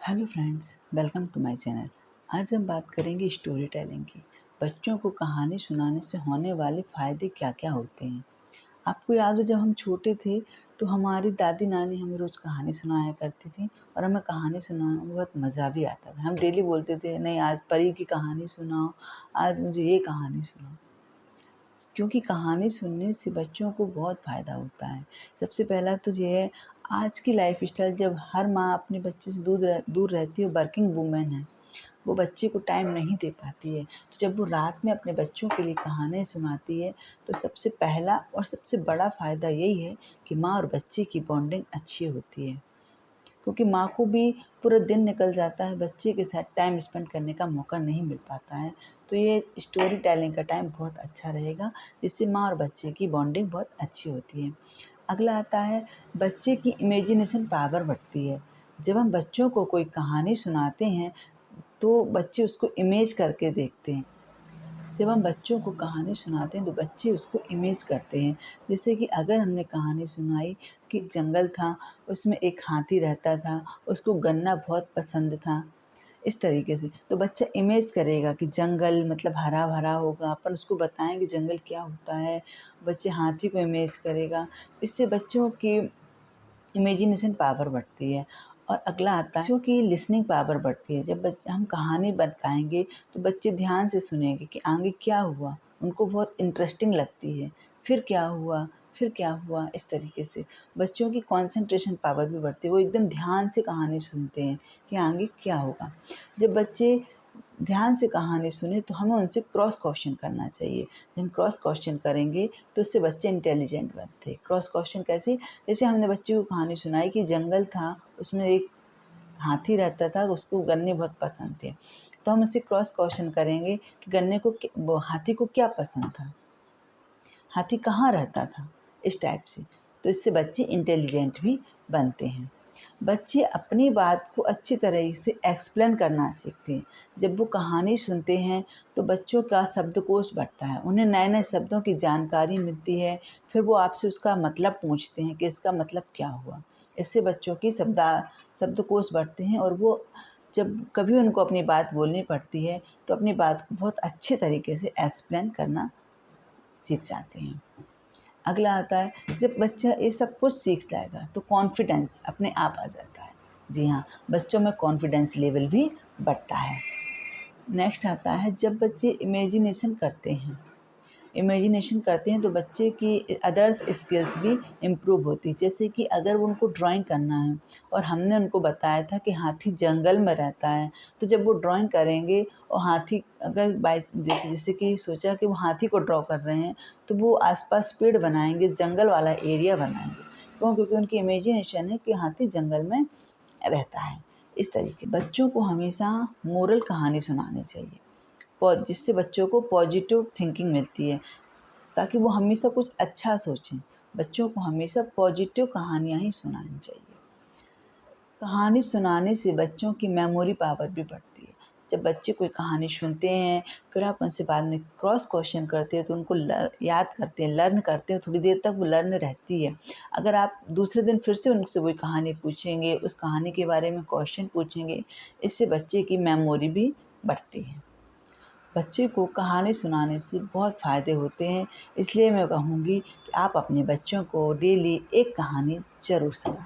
Hello friends, welcome to my channel. आज हम बात करेंगे स्टोरी टेलिंग की। बच्चों को कहानी सुनाने से होने वाले फ़ायदे क्या-क्या होते हैं। आपको याद हो जब हम छोटे थे तो हमारी दादी नानी हमें रोज़ कहानी सुनाया करती थी और हमें कहानी सुनाने में बहुत मज़ा भी आता था। हम डेली बोलते थे नहीं आज परी की कहानी सुनाओ, आज मुझे ये कहानी सुनाओ। क्योंकि कहानी सुनने से बच्चों को बहुत फ़ायदा होता है। सबसे पहला तो ये है, आज की लाइफ़स्टाइल जब हर माँ अपने बच्चे से दूर रहती है, वर्किंग वूमेन है, वो बच्चे को टाइम नहीं दे पाती है। तो जब वो रात में अपने बच्चों के लिए कहानियाँ सुनाती है, तो सबसे पहला और सबसे बड़ा फ़ायदा यही है कि माँ और बच्चे की बॉन्डिंग अच्छी होती है। क्योंकि माँ को भी पूरा दिन निकल जाता है, बच्चे के साथ टाइम स्पेंड करने का मौका नहीं मिल पाता है। तो ये स्टोरी टेलिंग का टाइम बहुत अच्छा रहेगा, जिससे माँ और बच्चे की बॉन्डिंग बहुत अच्छी होती है। अगला आता है, बच्चे की इमेजिनेशन पावर बढ़ती है। जब हम बच्चों को कोई कहानी सुनाते हैं, तो बच्चे उसको इमेज करके देखते हैं। जब हम बच्चों को कहानी सुनाते हैं तो बच्चे उसको इमेज करते हैं। जैसे कि अगर हमने कहानी सुनाई कि जंगल था, उसमें एक हाथी रहता था, उसको गन्ना बहुत पसंद था, इस तरीके से। तो बच्चा इमेज करेगा कि जंगल मतलब हरा-भरा होगा, अपन उसको बताएँगे जंगल क्या होता है, बच्चे हाथी को इमेज करेगा। इससे बच्चों की इमेजिनेशन पावर बढ़ती है। और अगला आता है बच्चों की लिसनिंग पावर बढ़ती है। जब हम कहानी बताएँगे तो बच्चे ध्यान से सुनेंगे कि आगे क्या हुआ, उनको बहुत इंटरेस्टिंग लगती है। फिर क्या हुआ, फिर क्या हुआ, इस तरीके से बच्चों की कंसंट्रेशन पावर भी बढ़ती है। वो एकदम ध्यान से कहानी सुनते हैं कि आगे क्या होगा। जब बच्चे ध्यान से कहानी सुने तो हमें उनसे क्रॉस क्वेश्चन करना चाहिए। जब हम क्रॉस क्वेश्चन करेंगे तो उससे बच्चे इंटेलिजेंट बनते हैं। क्रॉस क्वेश्चन कैसे? जैसे हमने बच्चे को कहानी सुनाई कि जंगल था, उसमें एक हाथी रहता था, उसको गन्ने बहुत पसंद थे। तो हम उससे क्रॉस क्वेश्चन करेंगे कि गन्ने को वो हाथी को क्या पसंद था? हाथी कहाँ रहता था? इस टाइप से। तो इससे बच्चे इंटेलिजेंट भी बनते हैं। बच्चे अपनी बात को अच्छी तरह से एक्सप्लेन करना सीखते हैं। जब वो कहानी सुनते हैं तो बच्चों का शब्दकोश बढ़ता है। उन्हें नए-नए शब्दों की जानकारी मिलती है। फिर वो आपसे उसका मतलब पूछते हैं कि इसका मतलब क्या हुआ? इससे बच्चों की शब्दकोश बढ़ते हैं और वो जब कभी उनको अपनी बात बोलनी पड़ती है तो अपनी बात को बहुत अच्छे तरीके से एक्सप्लेन करना सीख जाते हैं। अगला आता है, जब बच्चा ये सब कुछ सीख जाएगा तो कॉन्फिडेंस अपने आप आ जाता है। जी हाँ, बच्चों में कॉन्फिडेंस लेवल भी बढ़ता है। नेक्स्ट आता है, जब बच्चे इमेजिनेशन करते हैं तो बच्चे की अदर्स स्किल्स भी इम्प्रूव होती है। जैसे कि अगर उनको ड्राइंग करना है और हमने उनको बताया था कि हाथी जंगल में रहता है, तो जब वो ड्राइंग करेंगे और हाथी अगर जैसे कि सोचा कि वो हाथी को ड्रॉ कर रहे हैं, तो वो आस-पास पेड़ बनाएँगे, जंगल वाला एरिया बनाएँगे। क्यों? क्योंकि उनकी इमेजिनेशन है कि हाथी जंगल में रहता है। इस तरीके बच्चों को हमेशा मोरल कहानी सुनानी चाहिए। जिससे बच्चों को पॉजिटिव थिंकिंग मिलती है, ताकि वो हमेशा कुछ अच्छा सोचें। बच्चों को हमेशा पॉजिटिव कहानियाँ ही सुनानी चाहिए। कहानी सुनाने से बच्चों की मेमोरी पावर भी बढ़ती है। जब बच्चे कोई कहानी सुनते हैं, फिर आप उनसे बाद में क्रॉस क्वेश्चन करते हैं तो उनको याद करते हैं, लर्न करते हैं, थोड़ी देर तक वो लर्न रहती है। अगर आप दूसरे दिन फिर से उनसे वही कहानी पूछेंगे, उस कहानी के बारे में क्वेश्चन पूछेंगे, इससे बच्चे की मेमोरी भी बढ़ती है। बच्चे को कहानी सुनाने से बहुत फ़ायदे होते हैं, इसलिए मैं कहूँगी कि आप अपने बच्चों को डेली एक कहानी ज़रूर सुनाएँ।